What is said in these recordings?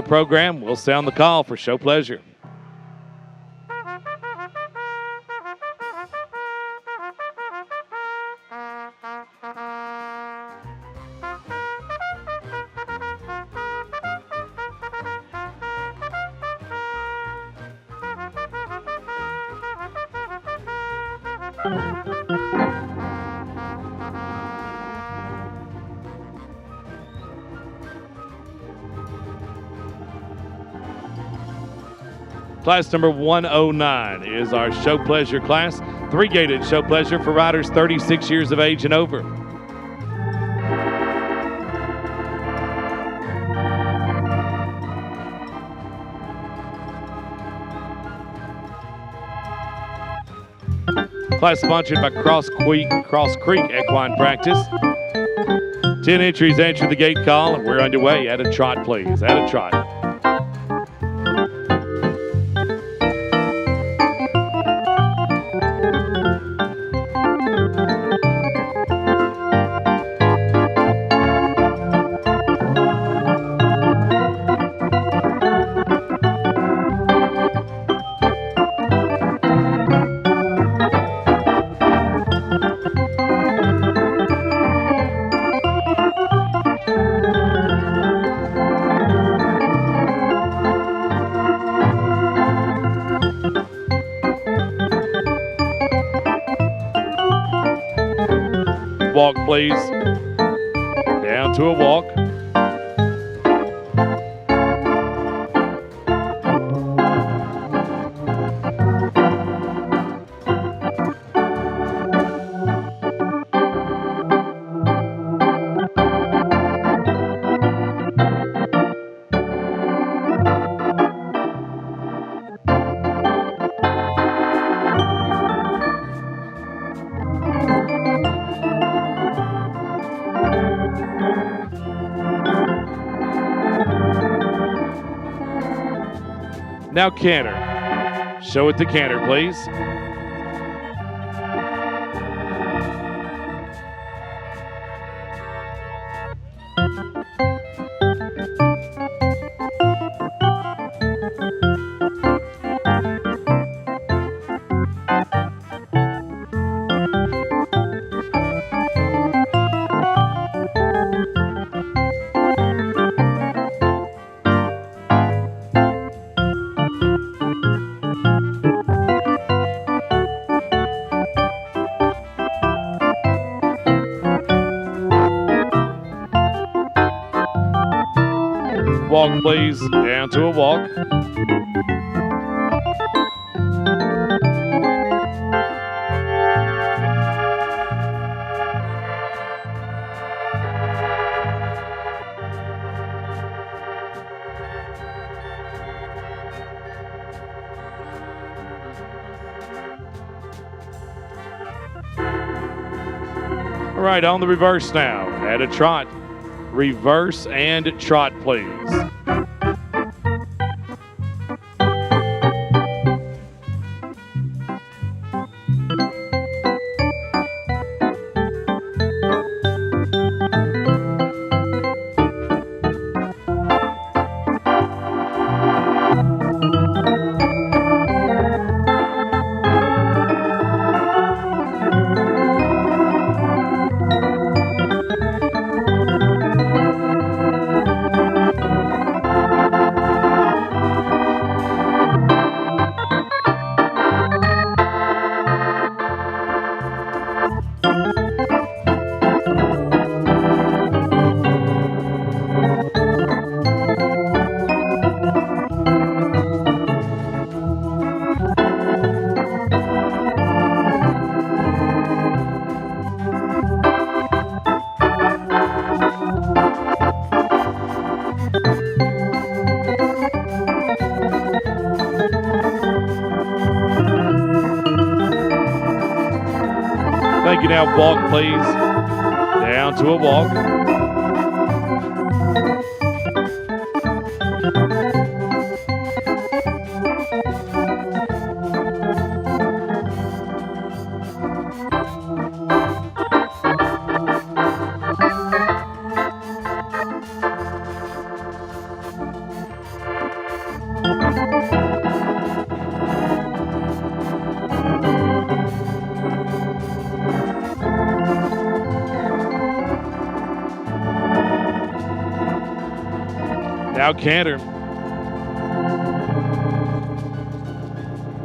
program. We'll sound the call for show pleasure. Class number 109 is our show pleasure class. 3-gated show pleasure for riders 36 years of age and over. Class sponsored by Cross Creek Equine Practice. 10 entries answer the gate call, and we're underway. At a trot, please. At a trot. Walk, please. Down to a walk. Now canter. Show it to canter, please. Walk, please. Down to a walk. All right, on the reverse now. At a trot. Reverse and trot, please. Thank you. Now walk, please. Down to a walk. Now canter.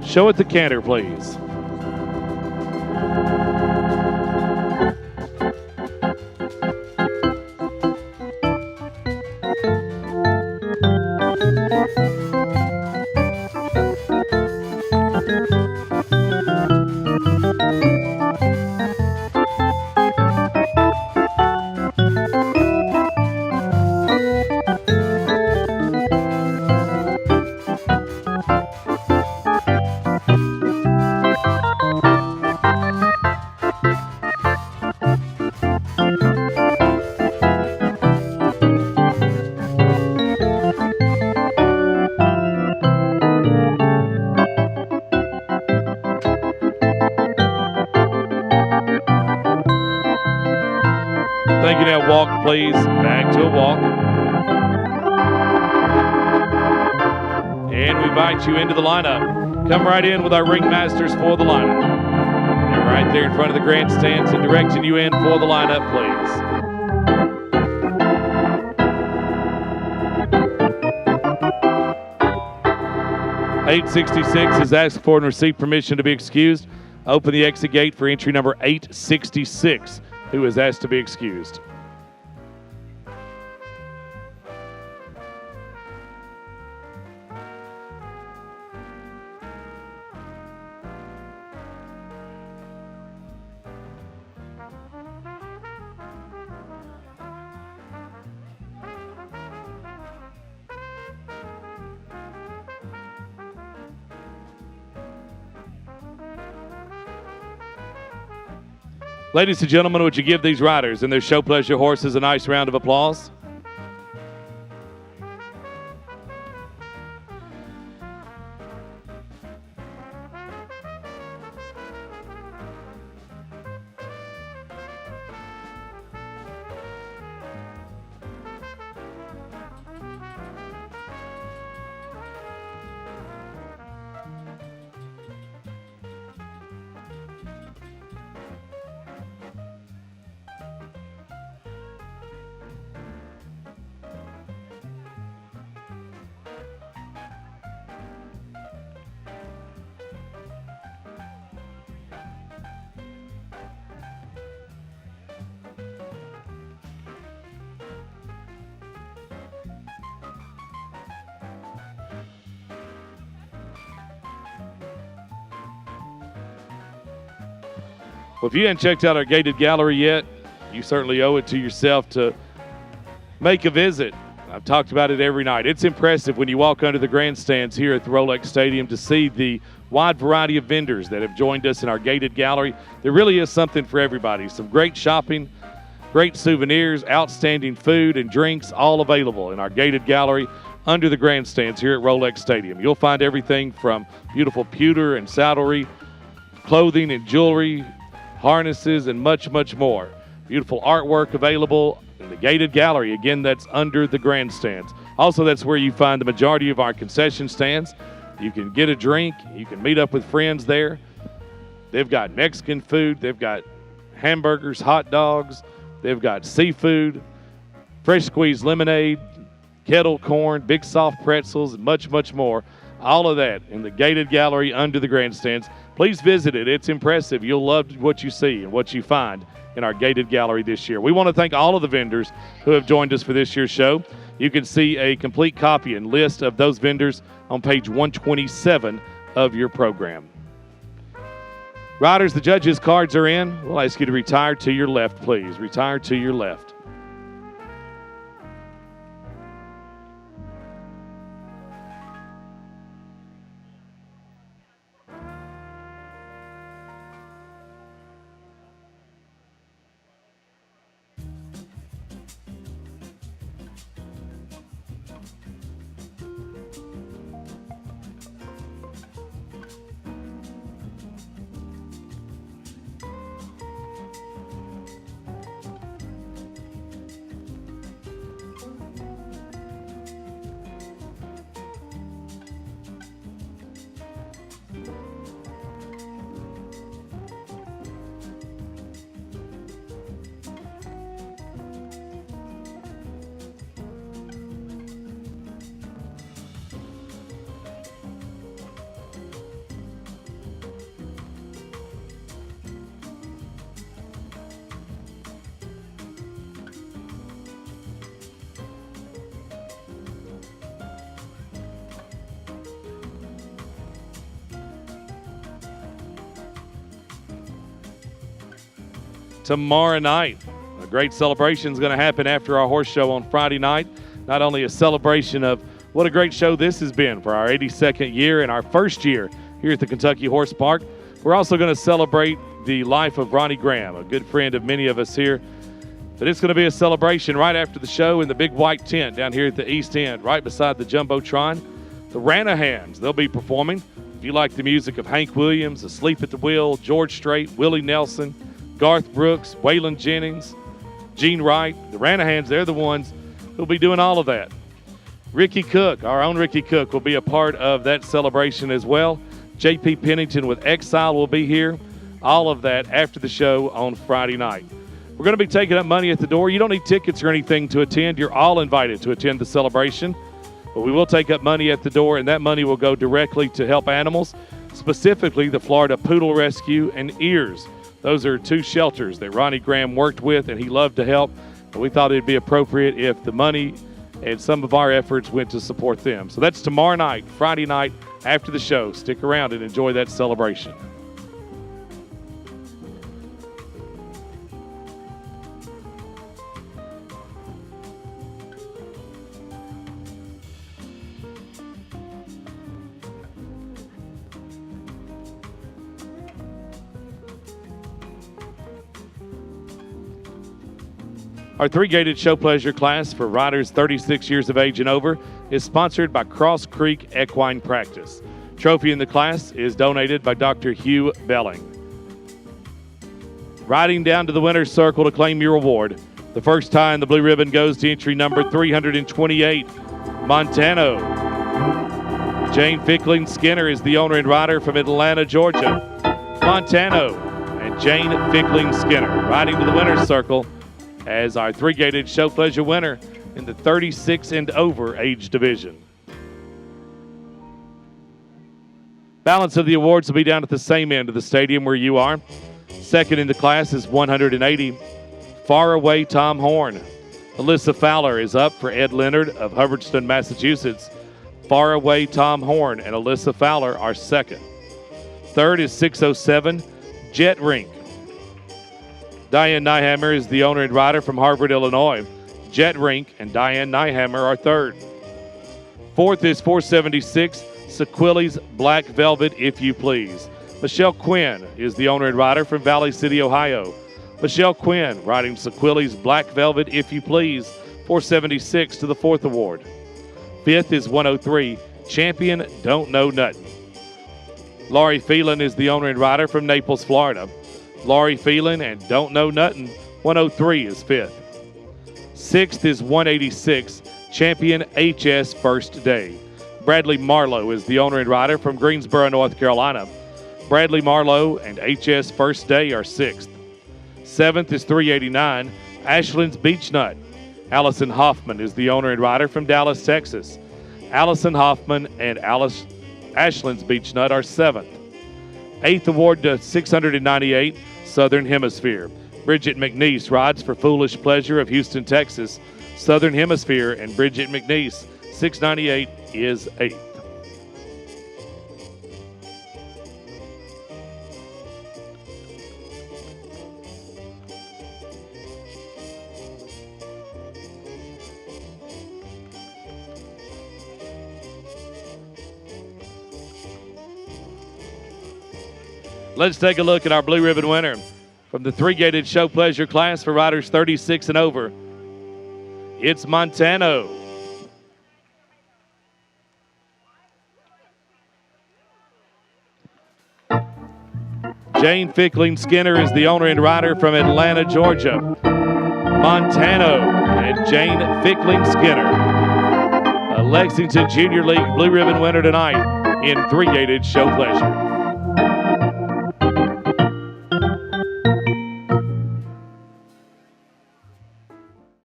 Show it the canter, please. Thank you. Now walk, please. Back to a walk. And we invite you into the lineup. Come right in with our ringmasters for the lineup. They're right there in front of the grandstands and directing you in for the lineup, please. .866 has asked for and received permission to be excused. Open the exit gate for entry number 866, who is asked to be excused. Ladies and gentlemen, would you give these riders and their show pleasure horses a nice round of applause? Well, if you haven't checked out our gated gallery yet, you certainly owe it to yourself to make a visit. I've talked about it every night. It's impressive when you walk under the grandstands here at the Rolex Stadium to see the wide variety of vendors that have joined us in our gated gallery. There really is something for everybody. Some great shopping, great souvenirs, outstanding food and drinks, all available in our gated gallery under the grandstands here at Rolex Stadium. You'll find everything from beautiful pewter and saddlery, clothing and jewelry, harnesses, and much, much more. Beautiful artwork available in the gated gallery. Again, that's under the grandstands. Also, that's where you find the majority of our concession stands. You can get a drink. You can meet up with friends there. They've got Mexican food. They've got hamburgers, hot dogs. They've got seafood, fresh squeezed lemonade, kettle corn, big soft pretzels, and much, much more. All of that in the gated gallery under the grandstands. Please visit it. It's impressive. You'll love what you see and what you find in our gated gallery this year. We want to thank all of the vendors who have joined us for this year's show. You can see a complete copy and list of those vendors on page 127 of your program. Riders, the judges' cards are in. We'll ask you to retire to your left, please. Retire to your left. tomorrow night. A great celebration is going to happen after our horse show on Friday night. Not only a celebration of what a great show this has been for our 82nd year and our first year here at the Kentucky Horse Park, we're also going to celebrate the life of Ronnie Graham, a good friend of many of us here. But it's going to be a celebration right after the show in the big white tent down here at the East End, right beside the Jumbotron. The Ranahans, they'll be performing. If you like the music of Hank Williams, Asleep at the Wheel, George Strait, Willie Nelson, Garth Brooks, Waylon Jennings, Gene Wright, the Ranahans, they're the ones who'll be doing all of that. Ricky Cook, our own Ricky Cook, will be a part of that celebration as well. J.P. Pennington with Exile will be here. All of that after the show on Friday night. We're going to be taking up money at the door. You don't need tickets or anything to attend. You're all invited to attend the celebration. But we will take up money at the door, and that money will go directly to help animals, specifically the Florida Poodle Rescue and EARS. Those are two shelters that Ronnie Graham worked with, and he loved to help. And we thought it'd be appropriate if the money and some of our efforts went to support them. So that's tomorrow night, Friday night, after the show. Stick around and enjoy that celebration. Our three-gated show pleasure class for riders 36 years of age and over is sponsored by Cross Creek Equine Practice. Trophy in the class is donated by Dr. Hugh Belling. Riding down to the winner's circle to claim your reward. The first time the blue ribbon goes to entry number 328, Montano. Jane Fickling Skinner is the owner and rider from Atlanta, Georgia. Montano and Jane Fickling Skinner riding to the winner's circle as our three-gated show pleasure winner in the 36 and over age division. Balance of the awards will be down at the same end of the stadium where you are. Second in the class is 180, Far Away Tom Horn. Alyssa Fowler is up for Ed Leonard of Hubbardston, Massachusetts. Far Away Tom Horn and Alyssa Fowler are second. Third is 607, Jet Rink. Diane Nyhammer is the owner and rider from Harvard, Illinois. Jet Rink and Diane Nyhammer are third. Fourth is 476, Sequilly's Black Velvet, If You Please. Michelle Quinn is the owner and rider from Valley City, Ohio. Michelle Quinn riding Sequilly's Black Velvet, If You Please, 476 to the fourth award. Fifth is 103, Champion Don't Know Nuttin'. Laurie Phelan is the owner and rider from Naples, Florida. Laurie Phelan and Don't Know Nuttin', 103 is fifth. Sixth is 186, Champion HS First Day. Bradley Marlowe is the owner and rider from Greensboro, North Carolina. Bradley Marlowe and HS First Day are sixth. Seventh is 389, Ashland's Beach Nut. Allison Hoffman is the owner and rider from Dallas, Texas. Allison Hoffman and Ashland's Beach Nut are seventh. Eighth award to 698, Southern Hemisphere. Bridget McNeese rides for Foolish Pleasure of Houston, Texas. Southern Hemisphere and Bridget McNeese, 698 is eighth. Let's take a look at our blue ribbon winner from the three-gated show pleasure class for riders 36 and over. It's Montano. Jane Fickling Skinner is the owner and rider from Atlanta, Georgia. Montano and Jane Fickling Skinner. A Lexington Junior League blue ribbon winner tonight in three-gated show pleasure.